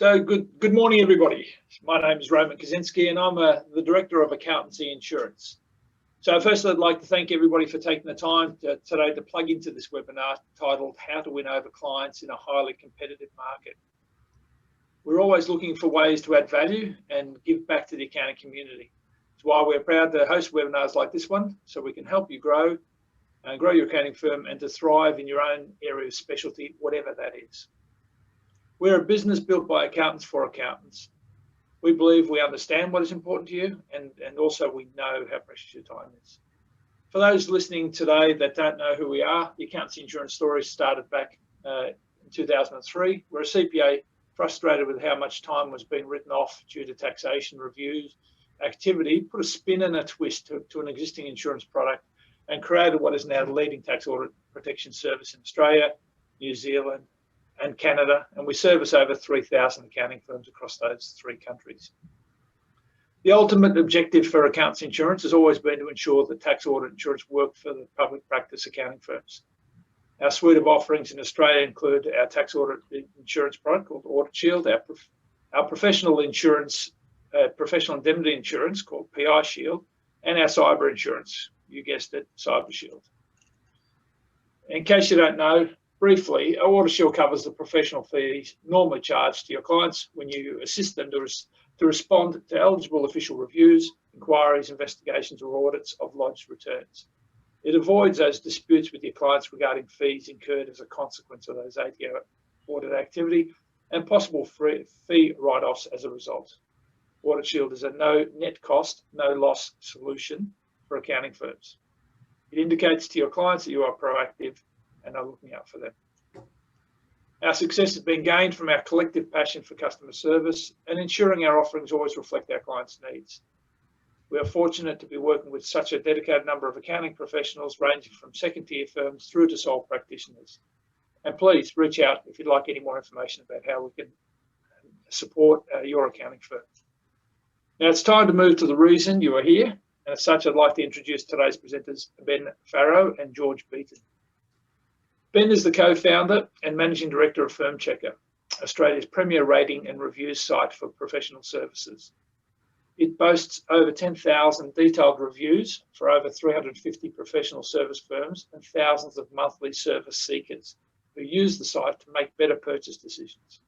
So good morning, everybody. My name is Roman Kaczynski, and I'm the Director of Accountancy Insurance. So first, I'd like to thank everybody for taking the time today to plug into this webinar titled How to Win Over Clients in a Highly Competitive Market. We're always looking for ways to add value and give back to the accounting community. It's why we're proud to host webinars like this one, so we can help you grow your accounting firm and to thrive in your own area of specialty, whatever that is. We're a business built by accountants for accountants. We believe we understand what is important to you, and also we know how precious your time is. For those listening today that don't know who we are, the Accountancy Insurance story started back in 2003. We're a CPA frustrated with how much time was being written off due to taxation reviews activity, put a spin and a twist to an existing insurance product and created what is now the leading tax audit protection service in Australia, New Zealand, and Canada, and we service over 3,000 accounting firms across those 3 countries. The ultimate objective for Accountancy Insurance has always been to ensure that tax audit insurance work for the public practice accounting firms. Our suite of offerings in Australia include our tax audit insurance product called Audit Shield, our professional insurance, professional indemnity insurance called PI Shield, and our cyber insurance, you guessed it, Cyber Shield. In case you don't know, briefly, Audit Shield covers the professional fees normally charged to your clients when you assist them to respond to eligible official reviews, inquiries, investigations, or audits of lodged returns. It avoids those disputes with your clients regarding fees incurred as a consequence of those ATO audit activity and possible fee write-offs as a result. Audit Shield is a no net cost, no loss solution for accounting firms. It indicates to your clients that you are proactive and are looking out for them. Our success has been gained from our collective passion for customer service and ensuring our offerings always reflect our clients' needs. We are fortunate to be working with such a dedicated number of accounting professionals ranging from second-tier firms through to sole practitioners. And please reach out if you'd like any more information about how we can support your accounting firm. Now it's time to move to the reason you are here. And as such, I'd like to introduce today's presenters, Ben Farrow and George Beaton. Ben is the co-founder and managing director of Firm Checker, Australia's premier rating and reviews site for professional services. It boasts over 10,000 detailed reviews for over 350 professional service firms and thousands of monthly service seekers who use the site to make better purchase decisions.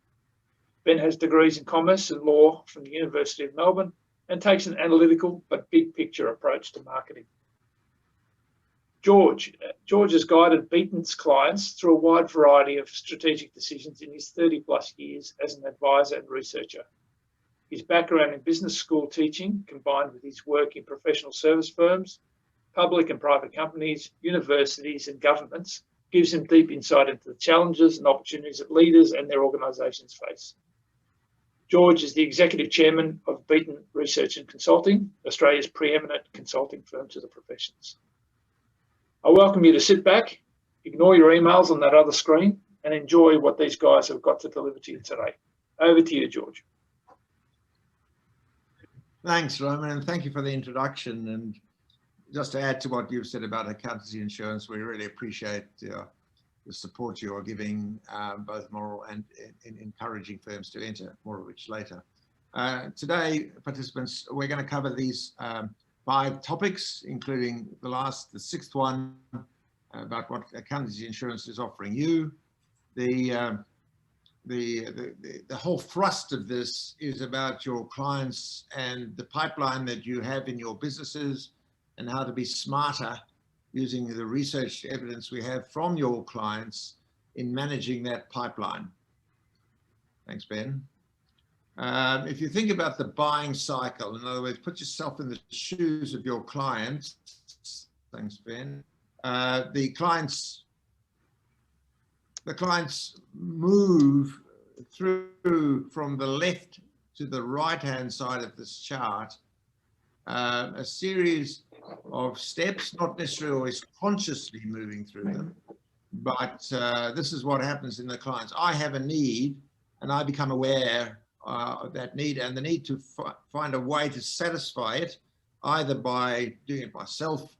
Ben has degrees in commerce and law from the University of Melbourne and takes an analytical but big picture approach to marketing. George has guided Beaton's clients through a wide variety of strategic decisions in his 30+ years as an advisor and researcher. His background in business school teaching, combined with his work in professional service firms, public and private companies, universities and governments, gives him deep insight into the challenges and opportunities that leaders and their organisations face. George is the executive chairman of Beaton Research and Consulting, Australia's preeminent consulting firm to the professions. I welcome you to sit back, ignore your emails on that other screen, and enjoy what these guys have got to deliver to you today. Over to you, George. Thanks, Roman, and thank you for the introduction. And just to add to what you've said about Accountancy Insurance, we really appreciate the support you are giving, both moral and in encouraging firms to enter, more of which later. Today, participants, we're going to cover these 5 topics, including the 6th one about what Accountancy Insurance is offering you. The whole thrust of this is about your clients and the pipeline that you have in your businesses and how to be smarter using the research evidence we have from your clients in managing that pipeline. Thanks, Ben. If you think about the buying cycle, in other words, put yourself in the shoes of your clients. Thanks, Ben. The clients move through from the left to the right-hand side of this chart, a series of steps, not necessarily always consciously moving through them, but this is what happens in the clients. I have a need and I become aware of that need and the need to find a way to satisfy it, either by doing it myself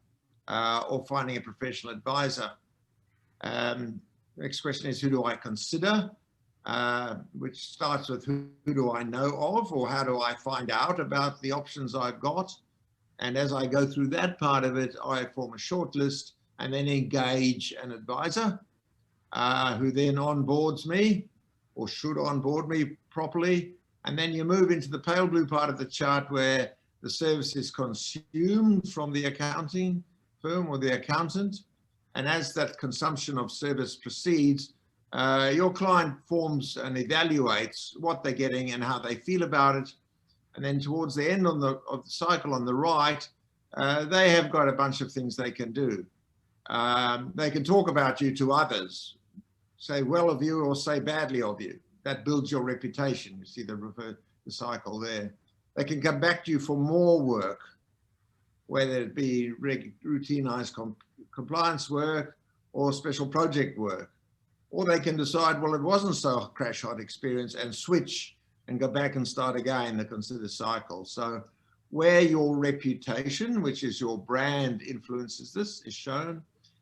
or finding a professional advisor. Next question is, who do I consider? which starts with who do I know of, or how do I find out about the options I've got. And as I go through that part of it, I form a short list and then engage an advisor who then onboards me, or should onboard me properly. And then you move into the pale blue part of the chart where the service is consumed from the accounting firm or the accountant. And as that consumption of service proceeds, your client forms and evaluates what they're getting and how they feel about it. And then towards the end of the cycle on the right, they have got a bunch of things they can do. They can talk about you to others, say well of you or say badly of you. That builds your reputation. You see the cycle there. They can come back to you for more work, whether it be routinized compliance work or special project work. Or they can decide, well, it wasn't so crash hot experience, and switch and go back and start again, the consider cycle. So where your reputation, which is your brand, influences this, is shown,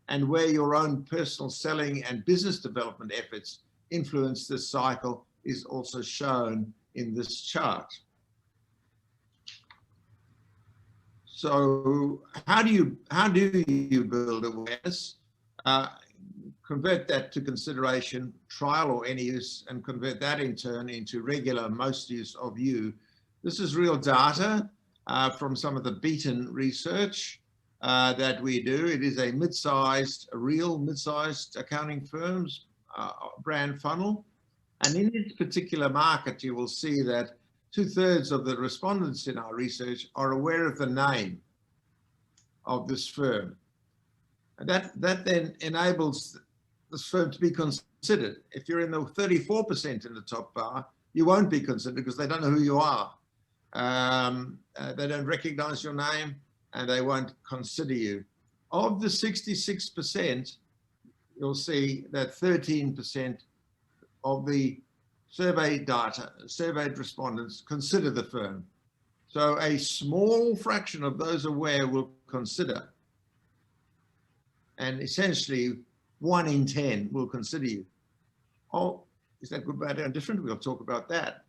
and where your own personal selling and business development efforts influence this cycle is also shown in this chart. So how do you build awareness? Convert that to consideration, trial or any use, and convert that in turn into regular most use of you. This is real data from some of the Beaton research that we do. It is a real mid-sized accounting firm's brand funnel. And in this particular market, you will see that 2/3 of the respondents in our research are aware of the name of this firm. And that then enables this firm to be considered. If you're in the 34% in the top bar, you won't be considered because they don't know who you are. They don't recognize your name and they won't consider you. Of the 66%, you'll see that 13% of the surveyed respondents consider the firm. So a small fraction of those aware will consider. And essentially 1 in 10 will consider you. Oh, is that good, bad, or different? We'll talk about that.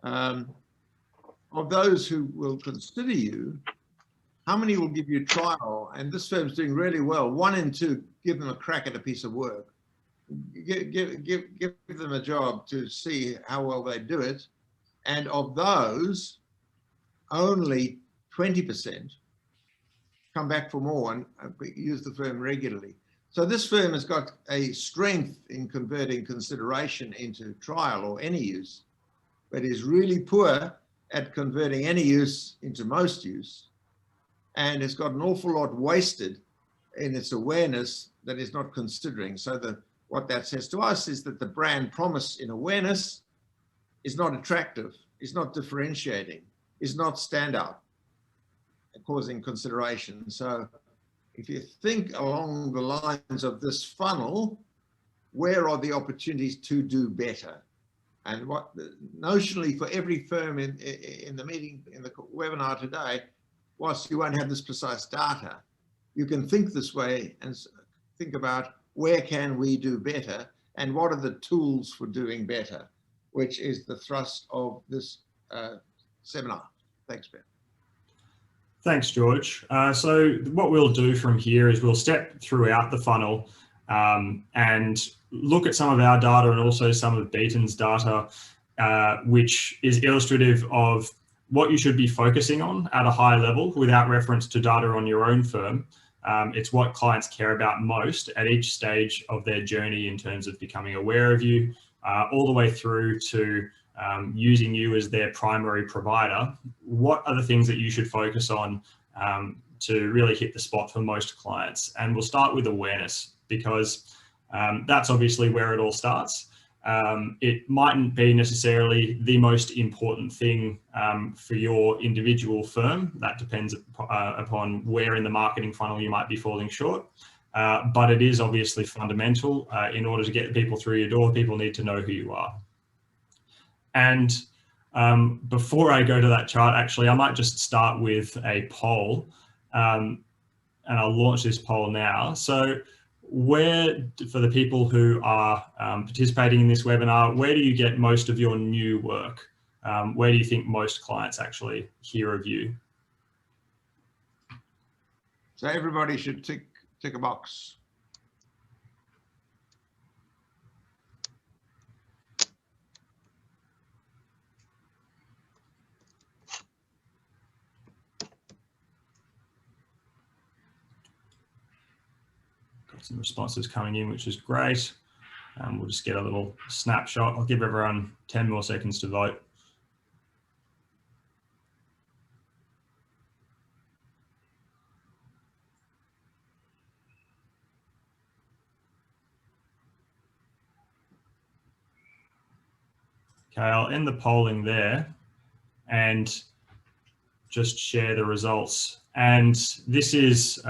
Of those who will consider you, how many will give you trial? And this firm's doing really well. 1 in 2 give them a crack at a piece of work. Give them a job to see how well they do it. And of those, only 20% come back for more and use the firm regularly. So this firm has got a strength in converting consideration into trial or any use, but is really poor at converting any use into most use, and has got an awful lot wasted in its awareness that is not considering. So what that says to us is that the brand promise in awareness is not attractive, is not differentiating, is not standout, causing consideration. So if you think along the lines of this funnel, where are the opportunities to do better? And what notionally for every firm in the meeting, in the webinar today, whilst you won't have this precise data, you can think this way and think about where can we do better and what are the tools for doing better, which is the thrust of this seminar. Thanks, Ben. Thanks, George. So what we'll do from here is we'll step throughout the funnel and look at some of our data and also some of Beaton's data, which is illustrative of what you should be focusing on at a high level without reference to data on your own firm. It's what clients care about most at each stage of their journey in terms of becoming aware of you, all the way through to using you as their primary provider. What are the things that you should focus on to really hit the spot for most clients? And we'll start with awareness, because that's obviously where it all starts. It mightn't be necessarily the most important thing for your individual firm. That depends upon where in the marketing funnel you might be falling short. But it is obviously fundamental. In order to get people through your door, people need to know who you are. And before I go to that chart, actually, I might just start with a poll, and I'll launch this poll now. So where, for the people who are participating in this webinar, where do you get most of your new work? Where do you think most clients actually hear of you? So everybody should tick a box. Got some responses coming in, which is great. We'll just get a little snapshot. I'll give everyone 10 more seconds to vote. Okay, I'll end the polling there and just share the results. And this is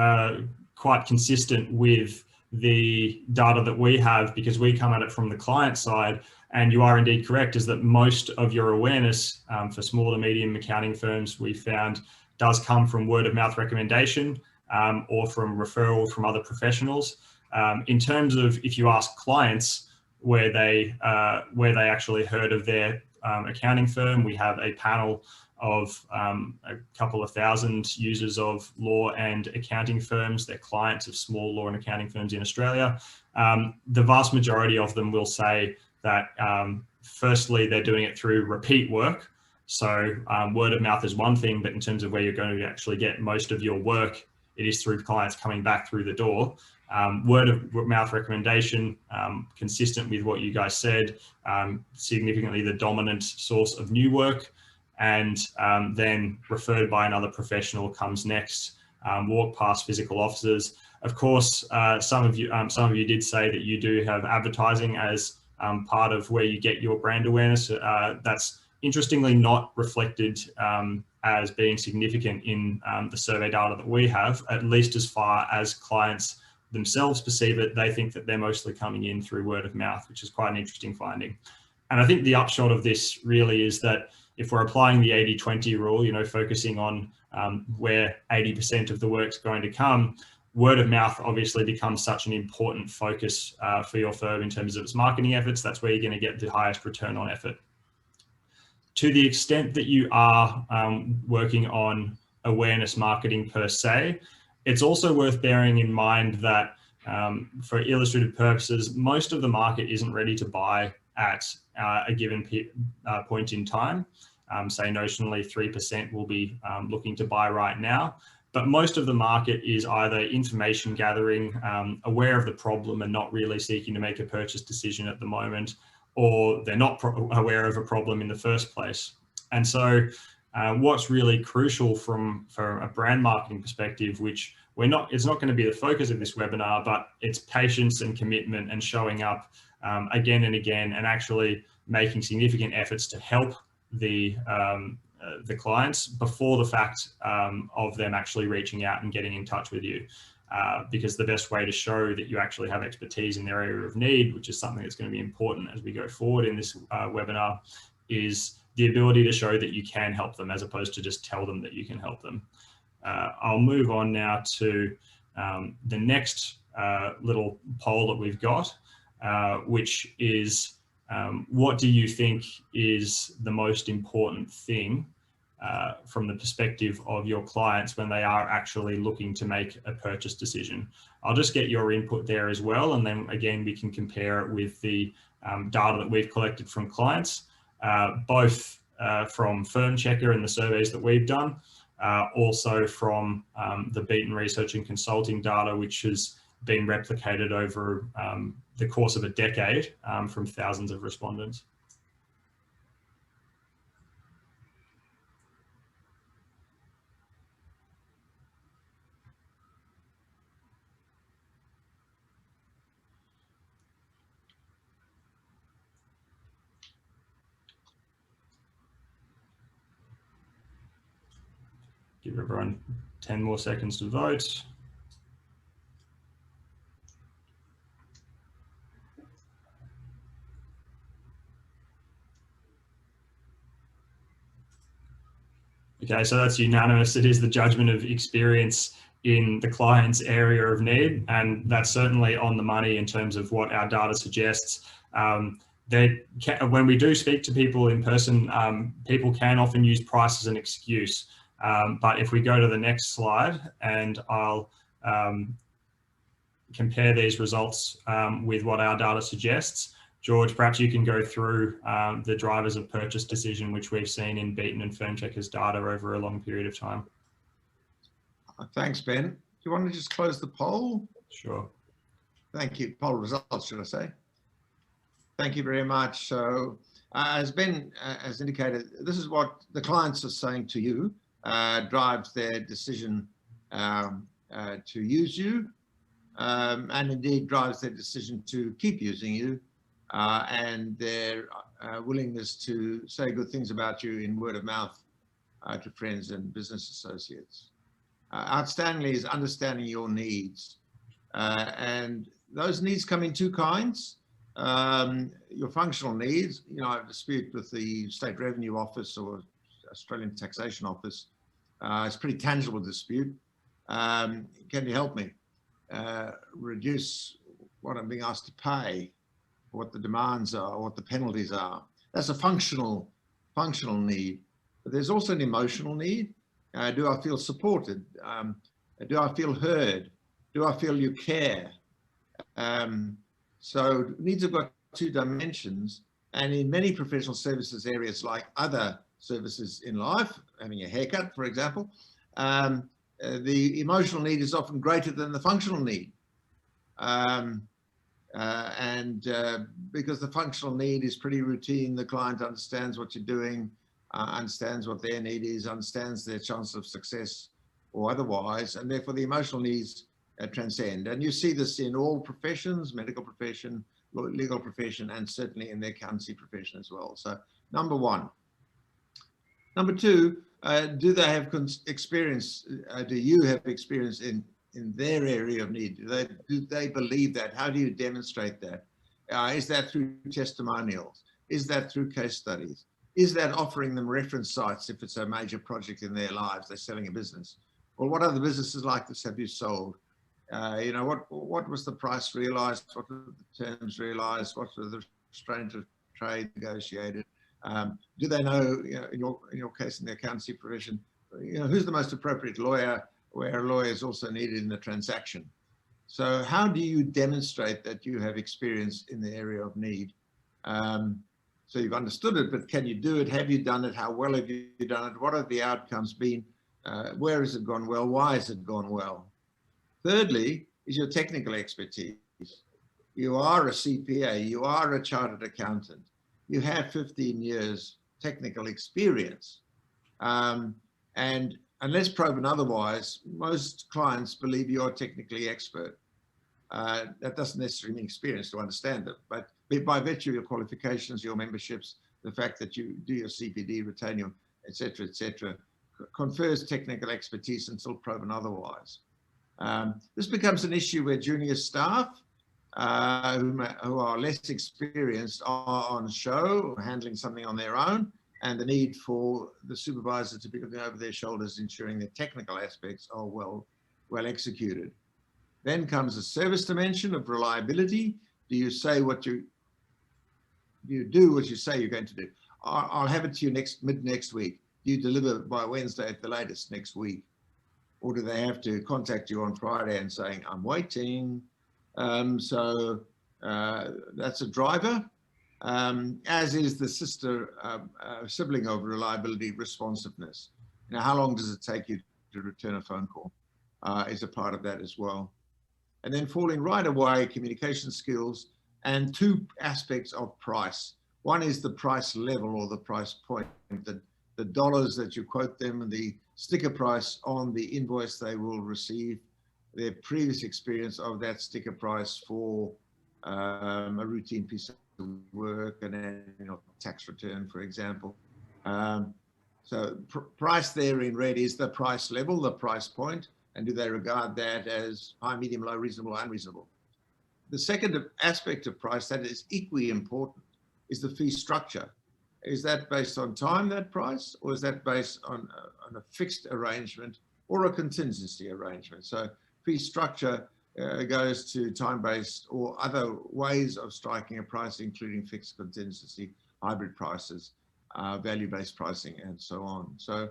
quite consistent with the data that we have, because we come at it from the client side. And you are indeed correct, is that most of your awareness for small to medium accounting firms, we found, does come from word of mouth recommendation or from referral from other professionals. In terms of, if you ask clients where they actually heard of their accounting firm, we have a panel of a couple of thousand users of law and accounting firms. They're clients of small law and accounting firms in Australia. The vast majority of them will say that firstly, they're doing it through repeat work. So word of mouth is one thing, but in terms of where you're going to actually get most of your work, it is through clients coming back through the door. Word of mouth recommendation, consistent with what you guys said, significantly the dominant source of new work. And then referred by another professional comes next. Walk past physical offices. Of course, some of you did say that you do have advertising as part of where you get your brand awareness. That's interestingly not reflected as being significant in the survey data that we have, at least as far as clients themselves perceive it. They think that they're mostly coming in through word of mouth, which is quite an interesting finding. And I think the upshot of this really is that if we're applying the 80-20 rule, focusing on where 80% of the work's going to come, word of mouth obviously becomes such an important focus for your firm in terms of its marketing efforts. That's where you're going to get the highest return on effort. To the extent that you are working on awareness marketing per se, it's also worth bearing in mind that for illustrative purposes, most of the market isn't ready to buy at a given point in time. Say notionally 3% will be looking to buy right now, but most of the market is either information gathering, aware of the problem and not really seeking to make a purchase decision at the moment, or they're not aware of a problem in the first place. And so what's really crucial from a brand marketing perspective, which it's not going to be the focus of this webinar, but it's patience and commitment and showing up again and again, and actually making significant efforts to help the clients before the fact of them actually reaching out and getting in touch with you. Because the best way to show that you actually have expertise in their area of need, which is something that's going to be important as we go forward in this webinar, is the ability to show that you can help them as opposed to just tell them that you can help them. I'll move on now to the next little poll that we've got, which is what do you think is the most important thing from the perspective of your clients when they are actually looking to make a purchase decision? I'll just get your input there as well, and then again we can compare it with the data that we've collected from clients, both from Firm Checker and the surveys that we've done, also from the Beaton research and consulting data, which has been replicated over the course of a decade from thousands of respondents. Give everyone 10 more seconds to vote. Okay, so that's unanimous. It is the judgment of experience in the client's area of need, and that's certainly on the money in terms of what our data suggests. When we do speak to people in person, people can often use price as an excuse. But if we go to the next slide, and I'll compare these results with what our data suggests. George, perhaps you can go through the drivers of purchase decision, which we've seen in Beaton and FirmChecker's data over a long period of time. Thanks, Ben. Do you want to just close the poll? Sure. Thank you. Poll results, should I say. Thank you very much. So as Ben has indicated, this is what the clients are saying to you, drives their decision to use you, and indeed drives their decision to keep using you, and their willingness to say good things about you in word of mouth to friends and business associates. Outstandingly is understanding your needs, and those needs come in two kinds. Your functional needs, I have a dispute with the State Revenue Office or Australian Taxation Office. It's a pretty tangible dispute. Can you help me reduce what I'm being asked to pay, what the demands are, what the penalties are? That's a functional need. But there's also an emotional need. Do I feel supported? Do I feel heard? Do I feel you care? So needs have got two dimensions, and in many professional services areas, like other services in life, having a haircut, for example, the emotional need is often greater than the functional need. Because the functional need is pretty routine, the client understands what you're doing, understands what their need is, understands their chance of success or otherwise, and therefore the emotional needs transcend. And you see this in all professions, medical profession, legal profession, and certainly in the accountancy profession as well. So number one. Number two, do they have experience, do you have experience in their area of need? Do they believe that? How do you demonstrate that? Is that through testimonials? Is that through case studies? Is that offering them reference sites if it's a major project in their lives, they're selling a business? Well, what other businesses like this have you sold? What was the price realized? What were the terms realized? What were the restraints of trade negotiated? Do they know, in your case in the accountancy profession, who's the most appropriate lawyer, where a lawyer is also needed in the transaction? So how do you demonstrate that you have experience in the area of need? So you've understood it, but can you do it? Have you done it? How well have you done it? What have the outcomes been? Where has it gone well? Why has it gone well? Thirdly, is your technical expertise. You are a CPA, you are a chartered accountant, you have 15 years technical experience. And unless proven otherwise, most clients believe you're technically expert. That doesn't necessarily mean experience to understand it, but by virtue of your qualifications, your memberships, the fact that you do your CPD, retain your, et cetera, confers technical expertise until proven otherwise. This becomes an issue where junior staff who are less experienced are on show or handling something on their own, and the need for the supervisor to be looking over their shoulders, ensuring the technical aspects are well executed. Then comes a service dimension of reliability. Do you say what you do what you say you're going to do? I'll have it to you mid next week. Do you deliver by Wednesday at the latest next week? Or do they have to contact you on Friday and saying, I'm waiting? So that's a driver, as is the sibling of reliability, responsiveness. How long does it take you to return a phone call is a part of that as well. And then falling right away, communication skills, and two aspects of price. One is the price level or the price point, the dollars that you quote them, and the sticker price on the invoice they will receive, their previous experience of that sticker price for a routine piece of work, an annual tax return, for example. So price there in red is the price level, the price point, and do they regard that as high, medium, low, reasonable, unreasonable? The second aspect of price that is equally important is the fee structure. Is that based on time, that price, or is that based on a fixed arrangement or a contingency arrangement. So fee structure goes to time-based or other ways of striking a price, including fixed contingency, hybrid prices, value-based pricing, and so on. So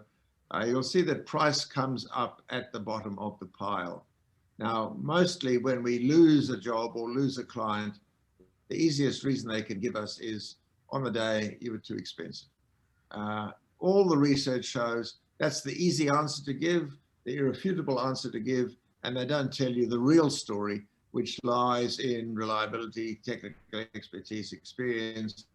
you'll see that price comes up at the bottom of the pile. Now, mostly when we lose a job or lose a client, the easiest reason they can give us is, on the day, you were too expensive. All the research shows that's the easy answer to give, the irrefutable answer to give, and they don't tell you the real story, which lies in reliability, technical expertise, experience,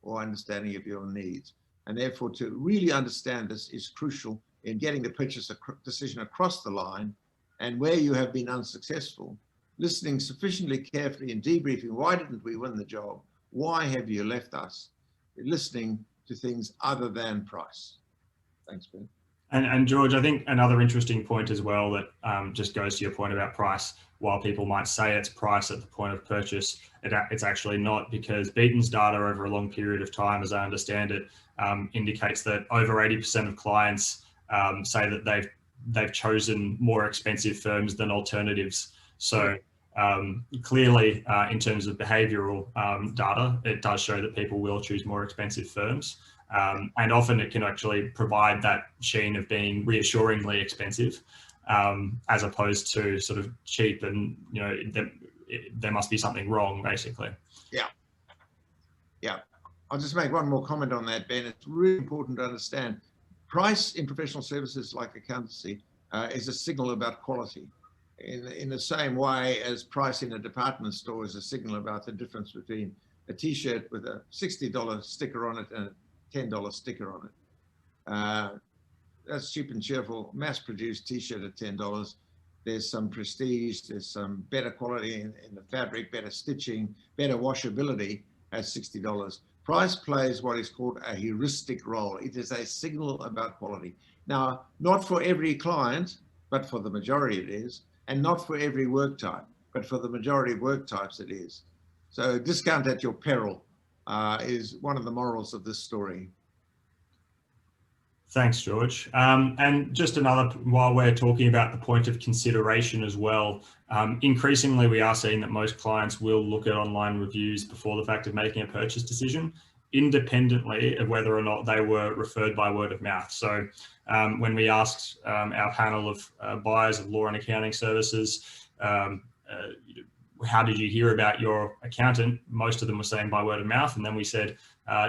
or understanding of your needs. And therefore, to really understand this is crucial in getting the purchase decision across the line. And where you have been unsuccessful, listening sufficiently carefully and debriefing, why didn't we win the job? Why have you left us? Listening to things other than price. Thanks, Ben. And George, I think another interesting point as well that just goes to your point about price. While people might say it's price at the point of purchase, it's actually not, because Beaton's data over a long period of time, as I understand it, indicates that over 80% of clients say that they've chosen more expensive firms than alternatives. So clearly, in terms of behavioural data, it does show that people will choose more expensive firms. And often it can actually provide that sheen of being reassuringly expensive, as opposed to sort of cheap and, you know, there must be something wrong, basically. Yeah. Yeah. I'll just make one more comment on that, Ben. It's really important to understand price in professional services like accountancy is a signal about quality. In the same way as price in a department store is a signal about the difference between a t-shirt with a $60 sticker on it and a $10 sticker on it. That's cheap and cheerful, mass-produced t-shirt at $10. There's some prestige, there's some better quality in the fabric, better stitching, better washability at $60. Price plays what is called a heuristic role. It is a signal about quality. Now, not for every client, but for the majority it is, and not for every work type, but for the majority of work types it is. So discount at your peril is one of the morals of this story. Thanks, George. And just another, while we're talking about the point of consideration as well, increasingly we are seeing that most clients will look at online reviews before the fact of making a purchase decision, independently of whether or not they were referred by word of mouth. So when we asked our panel of buyers of law and accounting services, how did you hear about your accountant? Most of them were saying by word of mouth. And then we said,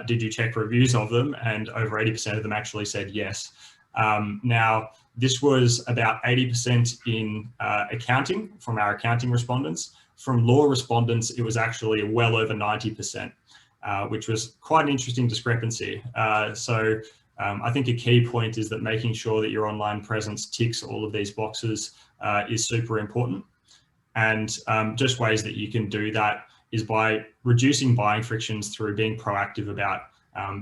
did you check reviews of them? And over 80% of them actually said yes. Now, this was about 80% in accounting from our accounting respondents. From law respondents, it was actually well over 90%, which was quite an interesting discrepancy. So I think a key point is that making sure that your online presence ticks all of these boxes is super important. And just ways that you can do that is by reducing buying frictions through being proactive about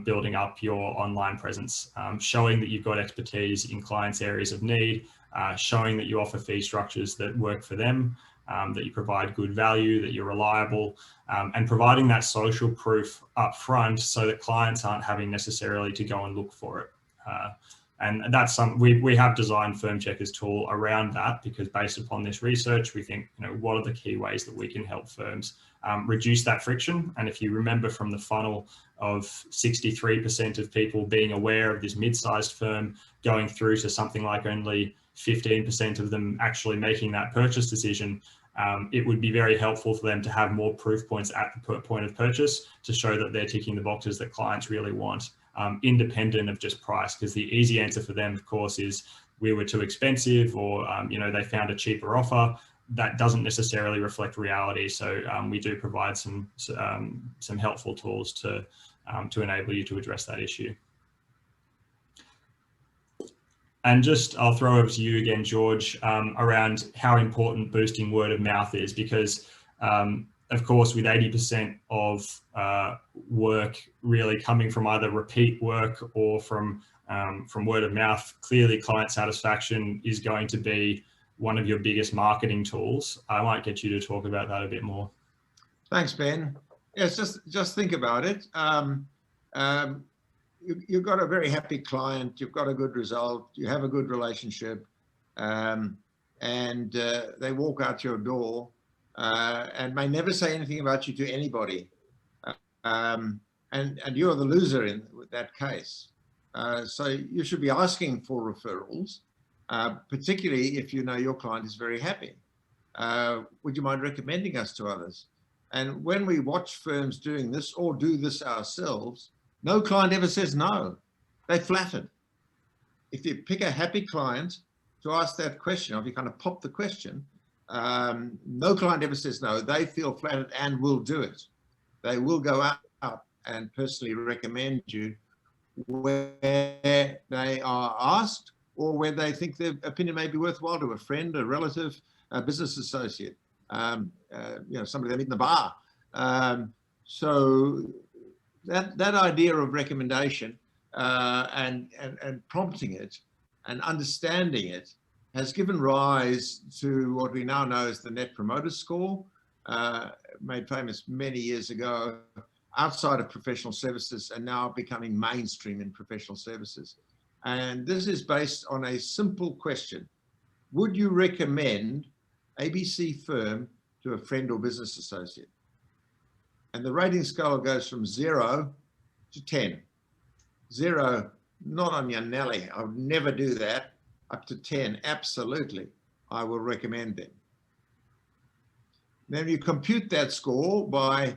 building up your online presence, showing that you've got expertise in clients' areas of need, showing that you offer fee structures that work for them, that you provide good value, that you're reliable, and providing that social proof up front so that clients aren't having necessarily to go and look for it. And that's something we have designed Firm Checker's tool around that, because based upon this research, we think, you know, what are the key ways that we can help firms reduce that friction? And if you remember from the funnel of 63% of people being aware of this mid-sized firm going through to something like only 15% of them actually making that purchase decision, it would be very helpful for them to have more proof points at the point of purchase to show that they're ticking the boxes that clients really want. Independent of just price, because the easy answer for them, of course, is we were too expensive, or you know, they found a cheaper offer. That doesn't necessarily reflect reality. So we do provide some helpful tools to enable you to address that issue. And just, I'll throw over to you again, George, around how important boosting word of mouth is, because of course, with 80% of work really coming from either repeat work or from word of mouth, clearly client satisfaction is going to be one of your biggest marketing tools. I might get you to talk about that a bit more. Thanks, Ben. Yes, just think about it. You've got a very happy client, you've got a good result, you have a good relationship. and they walk out your door and may never say anything about you to anybody. And you're the loser in that case. So you should be asking for referrals, particularly if you know your client is very happy. Would you mind recommending us to others? And when we watch firms doing this or do this ourselves, no client ever says no. They're flattered. If you pick a happy client to ask that question, or if you kind of pop the question, no client ever says no. They feel flattered and will do it. They will go out and personally recommend you where they are asked or where they think their opinion may be worthwhile to a friend, a relative, a business associate, somebody they meet in the bar. So that idea of recommendation and prompting it and understanding it has given rise to what we now know as the Net Promoter Score, made famous many years ago outside of professional services and now becoming mainstream in professional services. And this is based on a simple question. Would you recommend ABC firm to a friend or business associate? And the rating scale goes from 0 to 10. 0, not on your Nelly, I would never do that. Up to 10, absolutely, I will recommend them. Then you compute that score by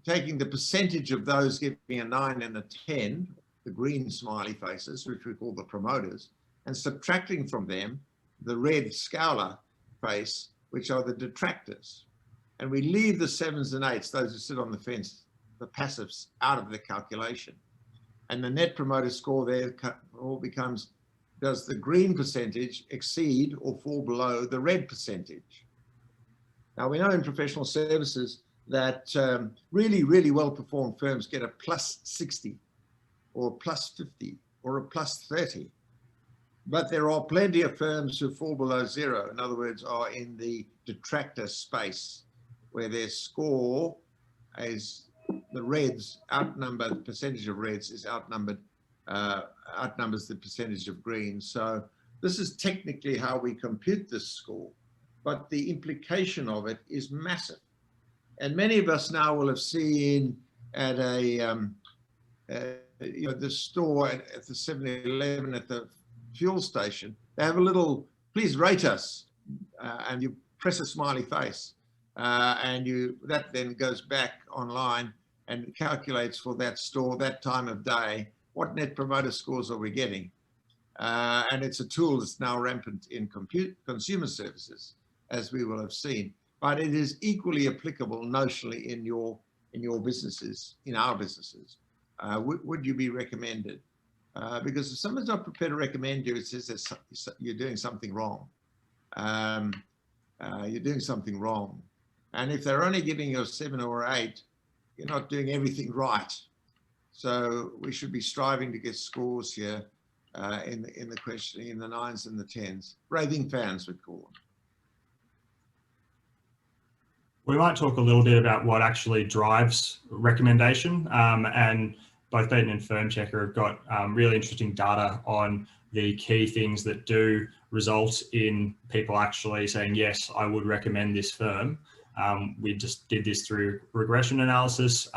taking the percentage of those giving a 9 and a 10, the green smiley faces, which we call the promoters, and subtracting from them the red scowler face, which are the detractors. And we leave the 7s and 8s, those who sit on the fence, the passives, out of the calculation. And the Net Promoter Score there all becomes, does the green percentage exceed or fall below the red percentage? Now, we know in professional services that really, really well-performed firms get a plus 60 or a plus 50 or a plus 30. But there are plenty of firms who fall below 0. In other words, are in the detractor space, where their score is the reds outnumber, the percentage of reds is outnumbers the percentage of green. So this is technically how we compute this score, but the implication of it is massive. And many of us now will have seen at the store at the 7-Eleven at the fuel station, they have a little, please rate us, and you press a smiley face, and that then goes back online and calculates for that store, that time of day, what Net Promoter Scores are we getting? And it's a tool that's now rampant in consumer services, as we will have seen. But it is equally applicable notionally in your businesses, in our businesses. Would you be recommended? Because if someone's not prepared to recommend you, it says that you're doing something wrong. You're doing something wrong. And if they're only giving you a 7 or 8, you're not doing everything right. So we should be striving to get scores here in the questioning, in the 9s and the 10s. Raving fans, we'd call them. We might talk a little bit about what actually drives recommendation, and both Beaton and Firm Checker have got really interesting data on the key things that do result in people actually saying, yes, I would recommend this firm. We just did this through regression analysis.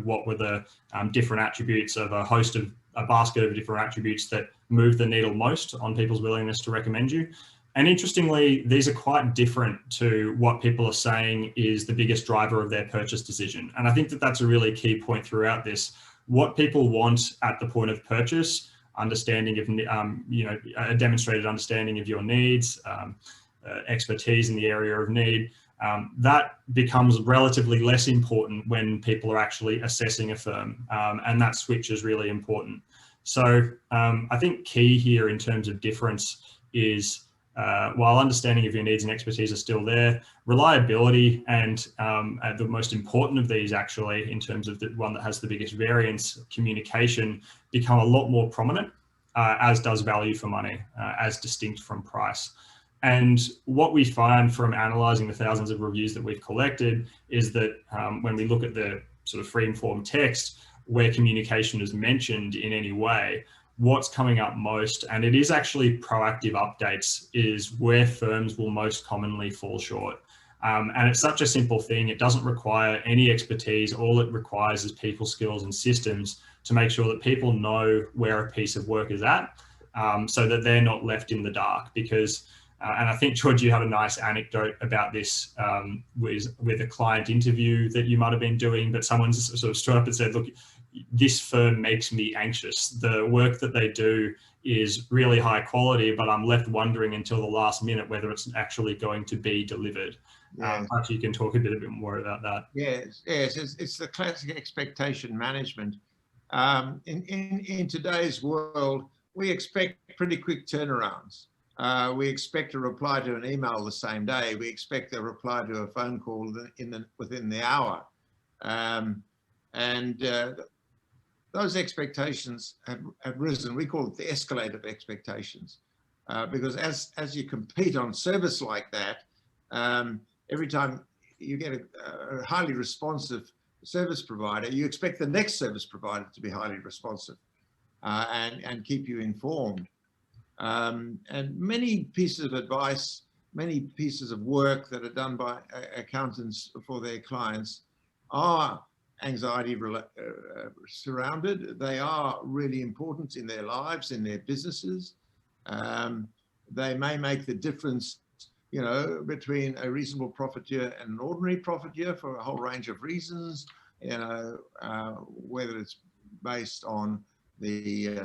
What were the different attributes of a basket of different attributes that move the needle most on people's willingness to recommend you. And interestingly, these are quite different to what people are saying is the biggest driver of their purchase decision. And I think that that's a really key point throughout this. What people want at the point of purchase, understanding of, a demonstrated understanding of your needs, expertise in the area of need, that becomes relatively less important when people are actually assessing a firm, and that switch is really important. So I think key here in terms of difference is, while understanding of your needs and expertise are still there, reliability and the most important of these actually, in terms of the one that has the biggest variance, communication, become a lot more prominent, as does value for money, as distinct from price. And what we find from analysing the thousands of reviews that we've collected is that when we look at the sort of free-informed text, where communication is mentioned in any way, what's coming up most, and it is actually proactive updates is where firms will most commonly fall short. And it's such a simple thing. It doesn't require any expertise. All it requires is people skills and systems to make sure that people know where a piece of work is at, so that they're not left in the dark. Because, and I think, George, you had a nice anecdote about this with a client interview that you might have been doing, but someone's sort of stood up and said, look, this firm makes me anxious. The work that they do is really high quality, but I'm left wondering until the last minute whether it's actually going to be delivered. Yes. Perhaps you can talk a bit more about that. Yes, it's the classic expectation management. In today's world, we expect pretty quick turnarounds. We expect a reply to an email the same day. We expect a reply to a phone call within the hour. Those expectations have risen. We call it the escalator of expectations, because as you compete on service like that, every time you get a highly responsive service provider, you expect the next service provider to be highly responsive and keep you informed. And many pieces of advice, many pieces of work that are done by accountants for their clients are anxiety surrounded. They are really important in their lives, in their businesses. They may make the difference, you know, between a reasonable profit year and an ordinary profit year for a whole range of reasons, you know, whether it's based on the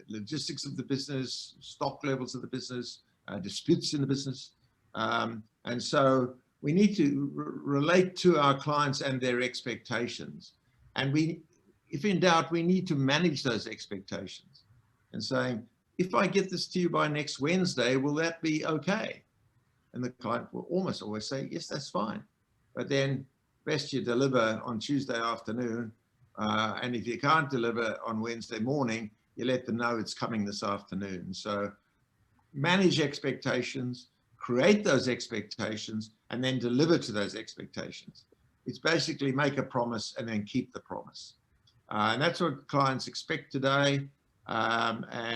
logistics of the business, stock levels of the business, disputes in the business. And so we need to relate to our clients and their expectations. And if in doubt, we need to manage those expectations and saying, if I get this to you by next Wednesday, will that be okay? And the client will almost always say, yes, that's fine. But then best you deliver on Tuesday afternoon. And if you can't deliver on Wednesday morning, you let them know it's coming this afternoon. So manage expectations, create those expectations, and then deliver to those expectations. It's basically make a promise and then keep the promise. And that's what clients expect today. One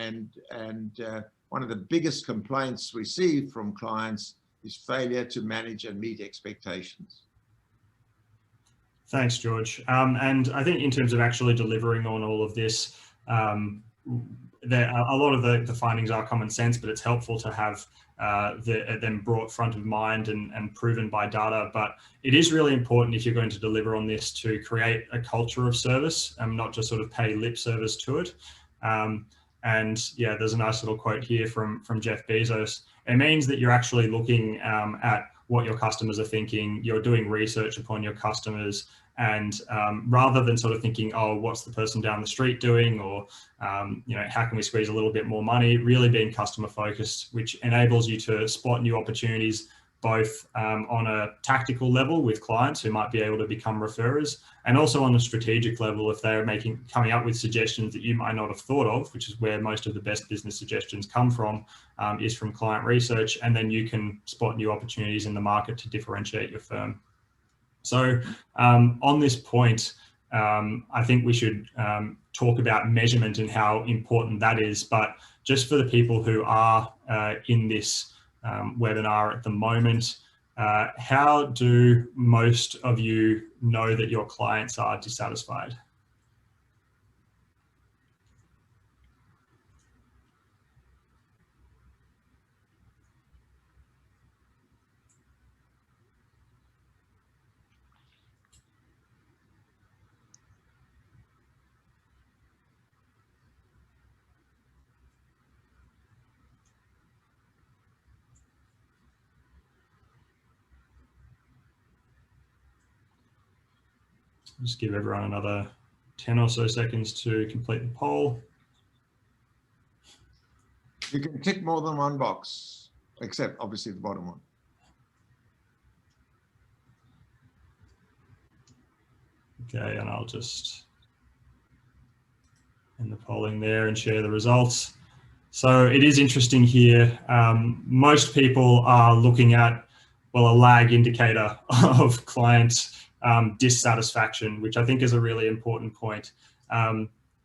of the biggest complaints received from clients is failure to manage and meet expectations. Thanks, George. And I think in terms of actually delivering on all of this, a lot of the findings are common sense, but it's helpful to have them brought front of mind and proven by data. But it is really important, if you're going to deliver on this, to create a culture of service and not just sort of pay lip service to it. And yeah, there's a nice little quote here from Jeff Bezos. It means that you're actually looking at what your customers are thinking, you're doing research upon your customers, and rather than sort of thinking, oh, what's the person down the street doing, or you know, how can we squeeze a little bit more money, really being customer focused, which enables you to spot new opportunities, both on a tactical level with clients who might be able to become referrers, and also on a strategic level if they're coming up with suggestions that you might not have thought of, which is where most of the best business suggestions come from, is from client research, and then you can spot new opportunities in the market to differentiate your firm. So on this point, I think we should talk about measurement and how important that is. But just for the people who are in this webinar at the moment, how do most of you know that your clients are dissatisfied? Just give everyone another 10 or so seconds to complete the poll. You can tick more than one box, except obviously the bottom one. Okay, and I'll just end the polling there and share the results. So it is interesting here. Most people are looking at, well, a lag indicator of client dissatisfaction, which I think is a really important point.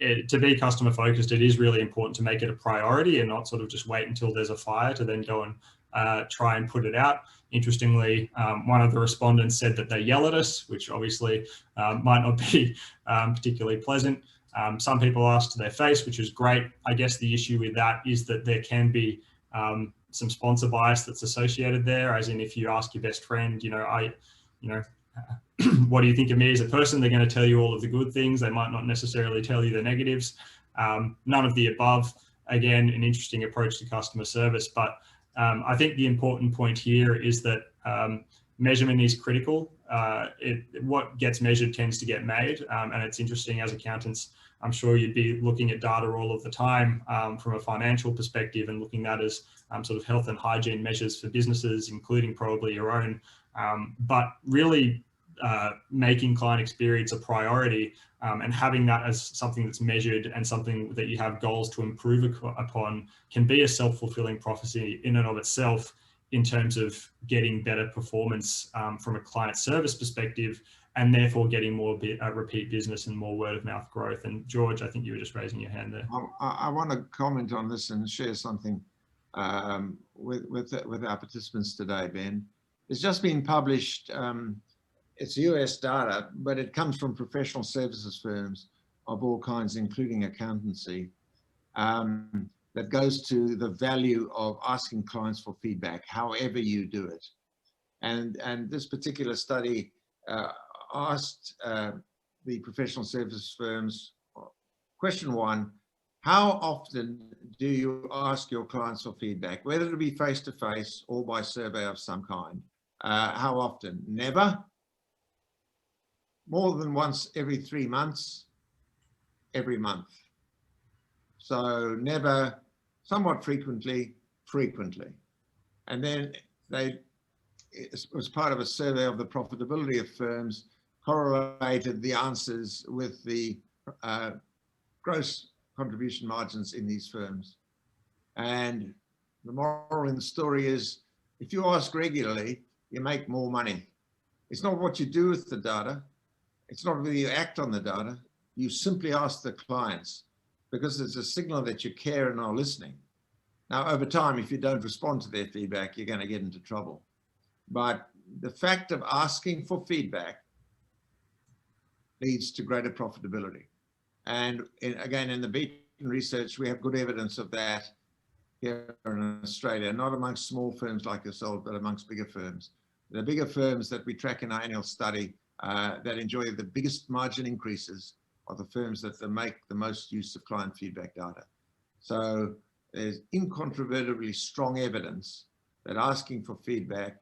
to be customer focused, it is really important to make it a priority and not sort of just wait until there's a fire to then go and try and put it out. Interestingly, one of the respondents said that they yell at us, which obviously might not be particularly pleasant. Some people ask to their face, which is great. I guess the issue with that is that there can be some sponsor bias that's associated there, as in if you ask your best friend, what do you think of me as a person? They're going to tell you all of the good things. They might not necessarily tell you the negatives. None of the above. Again, an interesting approach to customer service. But I think the important point here is that measurement is critical. What gets measured tends to get made. And it's interesting as accountants, I'm sure you'd be looking at data all of the time from a financial perspective and looking at as sort of health and hygiene measures for businesses, including probably your own. But really making client experience a priority and having that as something that's measured and something that you have goals to improve upon can be a self-fulfilling prophecy in and of itself in terms of getting better performance from a client service perspective, and therefore getting more repeat business and more word of mouth growth. And George, I think you were just raising your hand there. I want to comment on this and share something with our participants today, Ben. It's just been published. It's US data, but it comes from professional services firms of all kinds, including accountancy, that goes to the value of asking clients for feedback, however you do it. And this particular study asked the professional services firms, question 1, how often do you ask your clients for feedback, whether it be face-to-face or by survey of some kind? How often? Never. More than once every 3 months, every month. So never, somewhat frequently, frequently. And then it was part of a survey of the profitability of firms, correlated the answers with the gross contribution margins in these firms. And the moral in the story is, if you ask regularly, you make more money. It's not what you do with the data. It's not whether you act on the data. You simply ask the clients, because it's a signal that you care and are listening. Now, over time, if you don't respond to their feedback, you're going to get into trouble. But the fact of asking for feedback leads to greater profitability. And again, in the Beaton research, we have good evidence of that here in Australia, not amongst small firms like yourself, but amongst bigger firms. The bigger firms that we track in our annual study that enjoy the biggest margin increases are the firms that make the most use of client feedback data. So there's incontrovertibly strong evidence that asking for feedback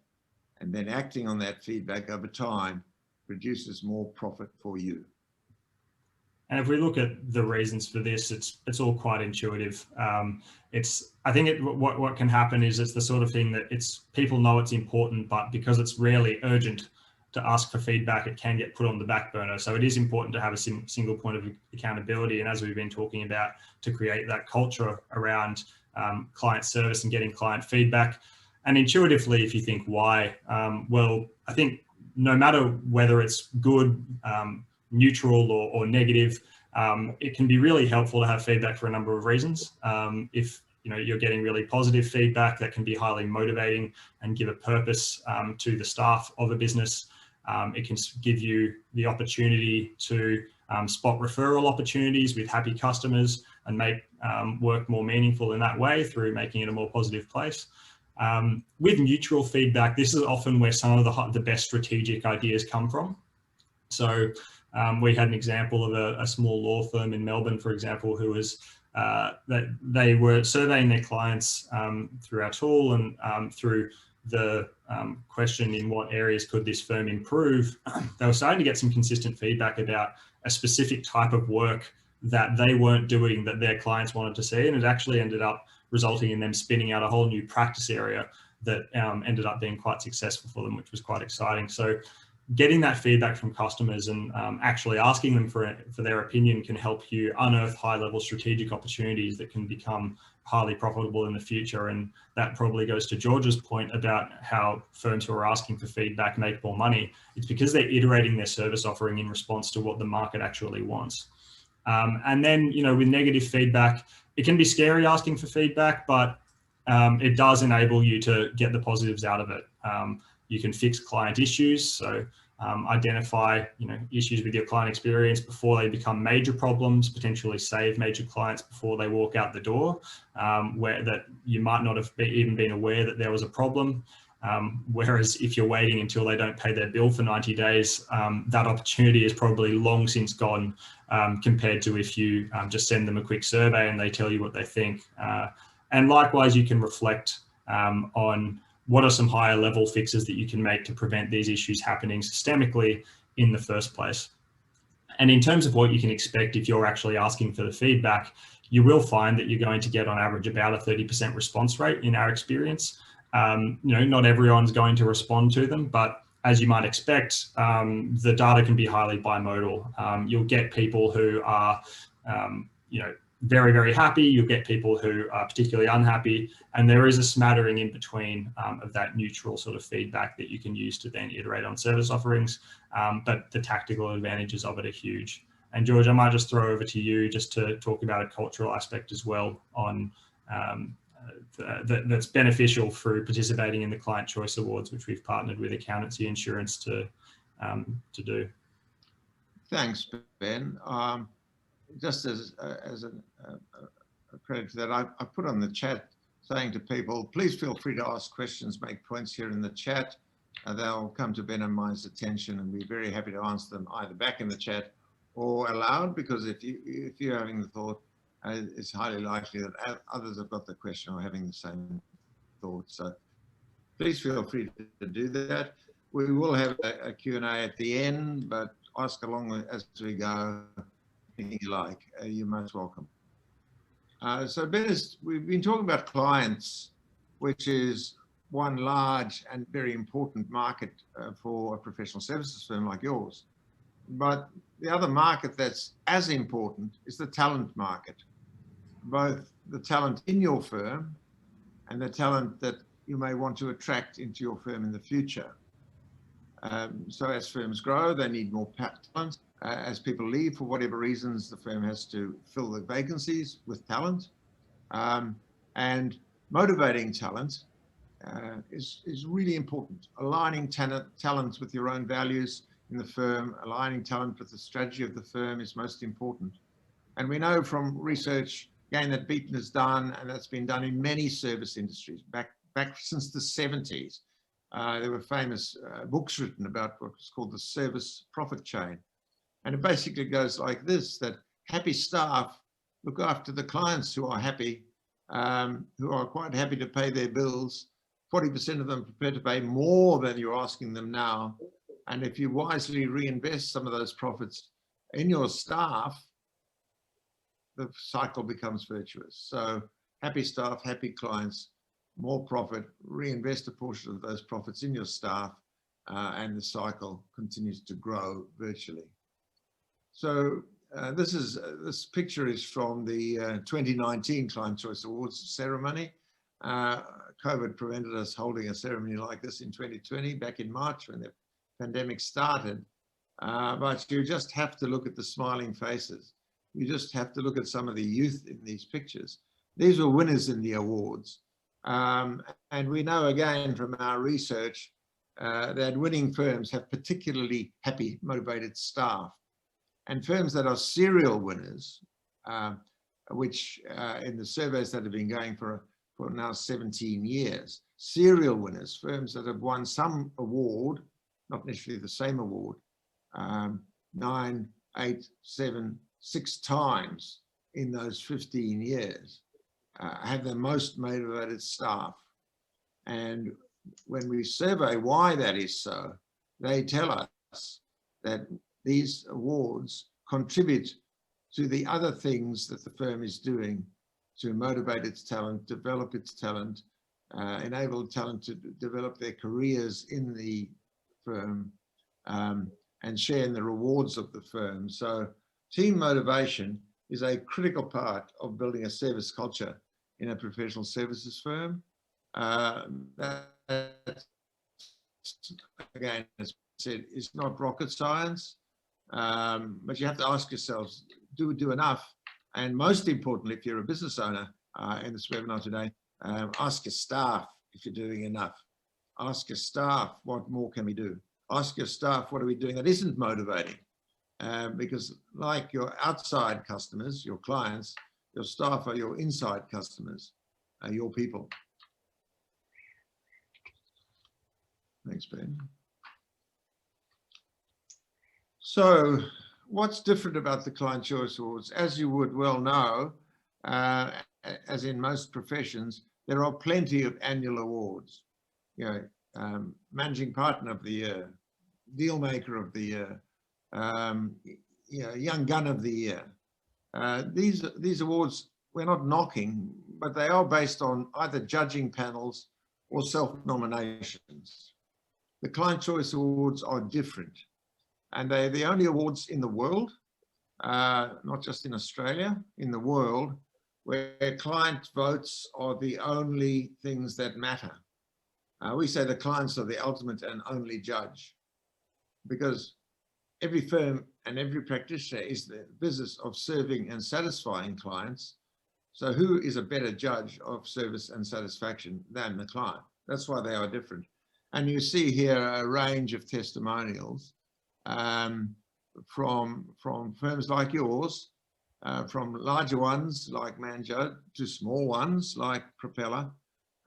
and then acting on that feedback over time produces more profit for you. And if we look at the reasons for this, it's all quite intuitive. I think what can happen is it's the sort of thing that people know it's important, but because it's rarely urgent to ask for feedback, it can get put on the back burner. So it is important to have a single point of accountability. And as we've been talking about, to create that culture around client service and getting client feedback. And intuitively, if you think why, well, I think no matter whether it's good, neutral or negative, it can be really helpful to have feedback for a number of reasons. If you're getting really positive feedback, that can be highly motivating and give a purpose to the staff of a business. It can give you the opportunity to spot referral opportunities with happy customers and make work more meaningful in that way through making it a more positive place. With neutral feedback, this is often where some of the best strategic ideas come from. So we had an example of a small law firm in Melbourne, for example, who was that they were surveying their clients through our tool and through the question in what areas could this firm improve. They were starting to get some consistent feedback about a specific type of work that they weren't doing that their clients wanted to see, and it actually ended up resulting in them spinning out a whole new practice area that ended up being quite successful for them, which was quite exciting. So getting that feedback from customers and actually asking them for their opinion can help you unearth high-level strategic opportunities that can become highly profitable in the future. And that probably goes to George's point about how firms who are asking for feedback make more money. It's because they're iterating their service offering in response to what the market actually wants. And then, you know, with negative feedback, it can be scary asking for feedback, but it does enable you to get the positives out of it. You can fix client issues, so identify, you know, issues with your client experience before they become major problems, potentially save major clients before they walk out the door, where that you might not have even been aware that there was a problem. Whereas if you're waiting until they don't pay their bill for 90 days, that opportunity is probably long since gone, compared to if you just send them a quick survey and they tell you what they think. And likewise, you can reflect on what are some higher level fixes that you can make to prevent these issues happening systemically in the first place. And in terms of what you can expect if you're actually asking for the feedback, you will find that you're going to get on average about a 30% response rate in our experience. You know, not everyone's going to respond to them, but as you might expect, the data can be highly bimodal. You'll get people who are, you know, very, very happy. You'll get people who are particularly unhappy, and there is a smattering in between of that neutral sort of feedback that you can use to then iterate on service offerings. But the tactical advantages of it are huge. And George, I might just throw over to you just to talk about a cultural aspect as well on that's beneficial through participating in the Client Choice Awards, which we've partnered with Accountancy Insurance to do. Thanks, Ben. Just as a credit to that, I put on the chat saying to people, please feel free to ask questions, make points here in the chat. They'll come to Ben and mine's attention, and we're very happy to answer them either back in the chat or aloud, because if you're having the thought, it's highly likely that others have got the question or having the same thought. So please feel free to do that. We will have a Q&A at the end, but ask along as we go. Anything you like, you're most welcome. So Ben, we've been talking about clients, which is one large and very important market for a professional services firm like yours. But the other market that's as important is the talent market, both the talent in your firm and the talent that you may want to attract into your firm in the future. So as firms grow, they need more talent. As people leave for whatever reasons, the firm has to fill the vacancies with talent. And motivating talent is really important. Aligning talent with your own values in the firm, aligning talent with the strategy of the firm is most important. And we know from research, again, that Beaton has done, and that's been done in many service industries, back since the 70s. There were famous books written about what's called the service profit chain. And it basically goes like this, that happy staff look after the clients who are happy, who are quite happy to pay their bills. 40% of them prepared to pay more than you're asking them now. And if you wisely reinvest some of those profits in your staff, the cycle becomes virtuous. So happy staff, happy clients, more profit, reinvest a portion of those profits in your staff, and the cycle continues to grow virtually. So this picture is from the 2019 Client Choice Awards ceremony. COVID prevented us holding a ceremony like this in 2020, back in March when the pandemic started. But you just have to look at the smiling faces. You just have to look at some of the youth in these pictures. These were winners in the awards. And we know again from our research that winning firms have particularly happy, motivated staff. And firms that are serial winners, which in the surveys that have been going for now 17 years, serial winners, firms that have won some award, not necessarily the same award, 9, 8, 7, 6 times in those 15 years, have the most motivated staff. And when we survey why that is so, they tell us that these awards contribute to the other things that the firm is doing to motivate its talent, develop its talent, enable talent to develop their careers in the firm, and share in the rewards of the firm. So team motivation is a critical part of building a service culture in a professional services firm. That, again, as I said, is not rocket science, but you have to ask yourselves, do enough. And most importantly, if you're a business owner in this webinar today, ask your staff if you're doing enough. Ask your staff, what more can we do? Ask your staff, what are we doing that isn't motivating? Because like your outside customers, your clients, your staff are your inside customers, your people. Thanks, Ben. So what's different about the Client Choice Awards? As you would well know, as in most professions, there are plenty of annual awards. You know, Managing Partner of the Year, Deal Maker of the Year, you know, Young Gun of the Year. These awards, we're not knocking, but they are based on either judging panels or self-nominations. The Client Choice Awards are different, and they're the only awards in the world, not just in Australia, in the world, where client votes are the only things that matter. We say the clients are the ultimate and only judge, because every firm and every practitioner is the business of serving and satisfying clients. So who is a better judge of service and satisfaction than the client? That's why they are different. And you see here a range of testimonials from firms like yours, from larger ones like Manjot to small ones like Propeller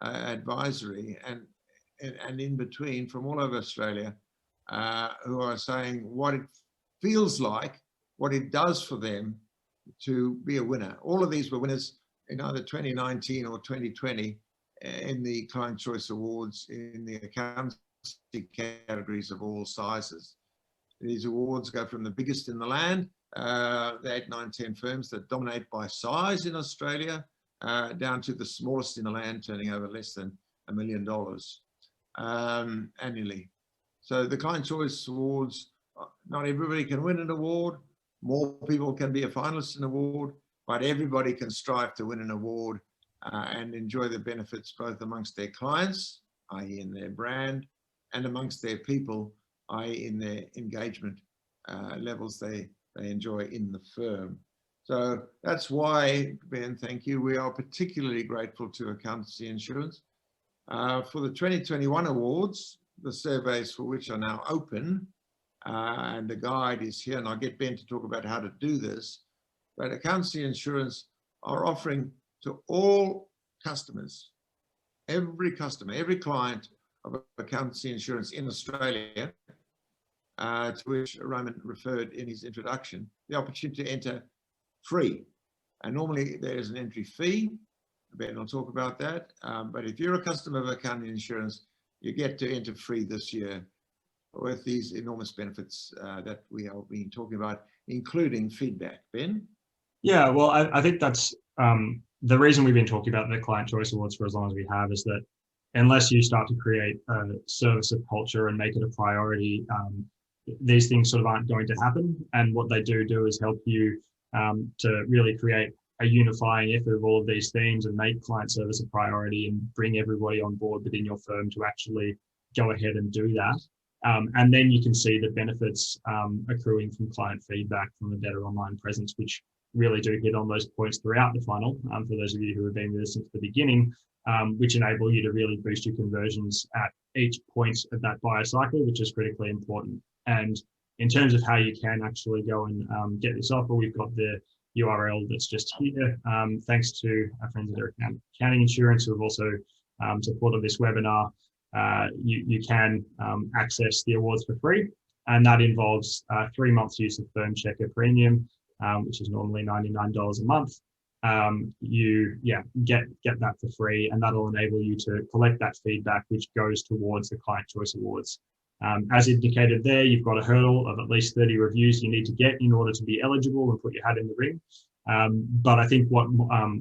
Advisory, and in between from all over Australia, who are saying what it feels like, what it does for them to be a winner. All of these were winners in either 2019 or 2020 in the Client Choice Awards in the accountancy categories of all sizes. These awards go from the biggest in the land, the 8, 9, 10 firms that dominate by size in Australia, down to the smallest in the land, turning over less than $1 million annually. So the Client Choice Awards, not everybody can win an award. More people can be a finalist in an award, but everybody can strive to win an award and enjoy the benefits both amongst their clients, i.e. in their brand, and amongst their people, i.e. in their engagement levels they enjoy in the firm. So that's why, Ben, thank you. We are particularly grateful to Accountancy Insurance. For the 2021 awards, the surveys for which are now open, and the guide is here, and I'll get Ben to talk about how to do this, but Accountancy Insurance are offering to all customers, every customer, every client of Accountancy Insurance in Australia, to which Roman referred in his introduction, the opportunity to enter free. And normally there is an entry fee. Ben will talk about that. But if you're a customer of Accountancy Insurance, you get to enter free this year with these enormous benefits that we have been talking about, including feedback. Ben? Yeah, well, I think that's the reason we've been talking about the Client Choice Awards for as long as we have, is that unless you start to create a service of culture and make it a priority, these things sort of aren't going to happen. And what they do is help you to really create a unifying effort of all of these themes and make client service a priority and bring everybody on board within your firm to actually go ahead and do that. And then you can see the benefits accruing from client feedback, from a better online presence, which really do hit on those points throughout the funnel, for those of you who have been with us since the beginning, which enable you to really boost your conversions at each point of that buyer cycle, which is critically important. And in terms of how you can actually go and get this offer, we've got the URL that's just here. Thanks to our friends at Accounting Insurance who have also supported this webinar. You can access the awards for free, and that involves 3 months use of Firm Checker Premium, which is normally $99 a month. You get that for free, and that'll enable you to collect that feedback, which goes towards the Client Choice Awards. As indicated there, you've got a hurdle of at least 30 reviews you need to get in order to be eligible and put your hat in the ring. But I think what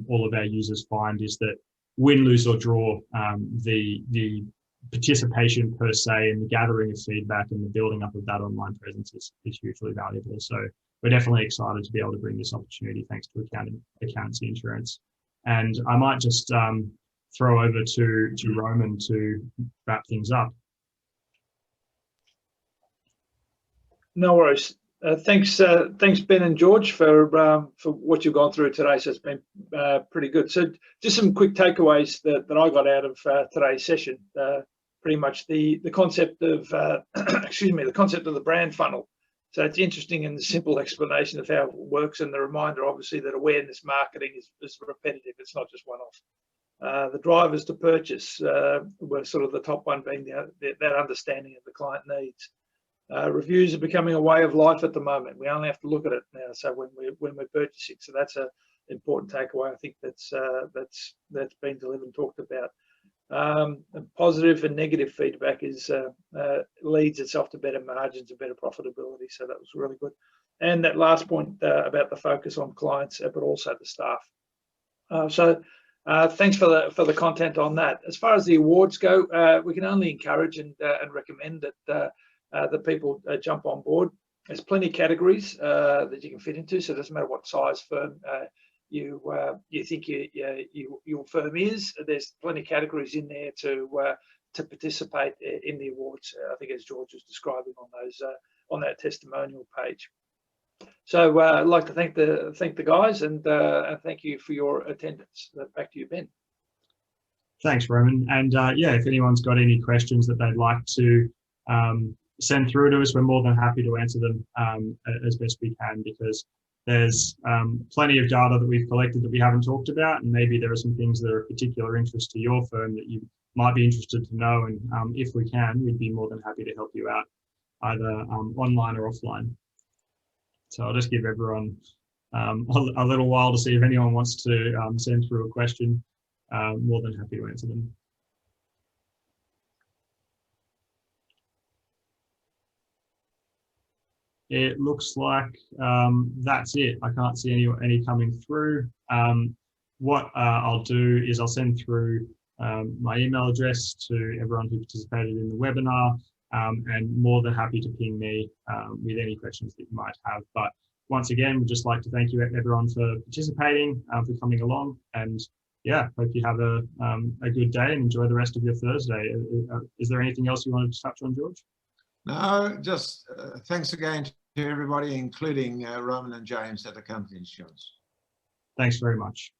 all of our users find is that win, lose or draw, the participation per se and the gathering of feedback and the building up of that online presence is hugely valuable. So we're definitely excited to be able to bring this opportunity thanks to Accountancy Insurance. And I might just throw over to Roman to wrap things up. No worries. Thanks, Ben and George, for what you've gone through today. So it's been pretty good. So just some quick takeaways that I got out of today's session. Pretty much the concept of excuse me, the concept of the brand funnel. So it's interesting in the simple explanation of how it works, and the reminder, obviously, that awareness marketing is repetitive. It's not just one-off. The drivers to purchase were sort of the top one, being that understanding of the client needs. Reviews are becoming a way of life at the moment. We only have to look at it now. So when we're purchasing, so that's an important takeaway. I think that's been delivered and talked about. Positive and negative feedback leads itself to better margins and better profitability. So that was really good. And that last point about the focus on clients, but also the staff. Thanks for the content on that. As far as the awards go, we can only encourage and recommend that people jump on board. There's plenty of categories that you can fit into, so it doesn't matter what size firm you think your firm is. There's plenty of categories in there to participate in the awards. I think, as George was describing on that testimonial page. So I'd like to thank the guys and thank you for your attendance. Back to you, Ben. Thanks, Roman. And yeah, if anyone's got any questions that they'd like to send through to us, we're more than happy to answer them as best we can, because there's plenty of data that we've collected that we haven't talked about, and maybe there are some things that are of particular interest to your firm that you might be interested to know, and if we can, we'd be more than happy to help you out, either online or offline. So I'll just give everyone a little while to see if anyone wants to send through a question. More than happy to answer them. It looks like that's it. I can't see any coming through. What I'll do is I'll send through my email address to everyone who participated in the webinar, and more than happy to ping me with any questions that you might have. But once again, we'd just like to thank you everyone for participating, for coming along, and yeah, hope you have a good day and enjoy the rest of your Thursday. Is there anything else you wanted to touch on, George? No, just thanks again to everybody, including Roman and James at Accountancy Insurance. Thanks very much.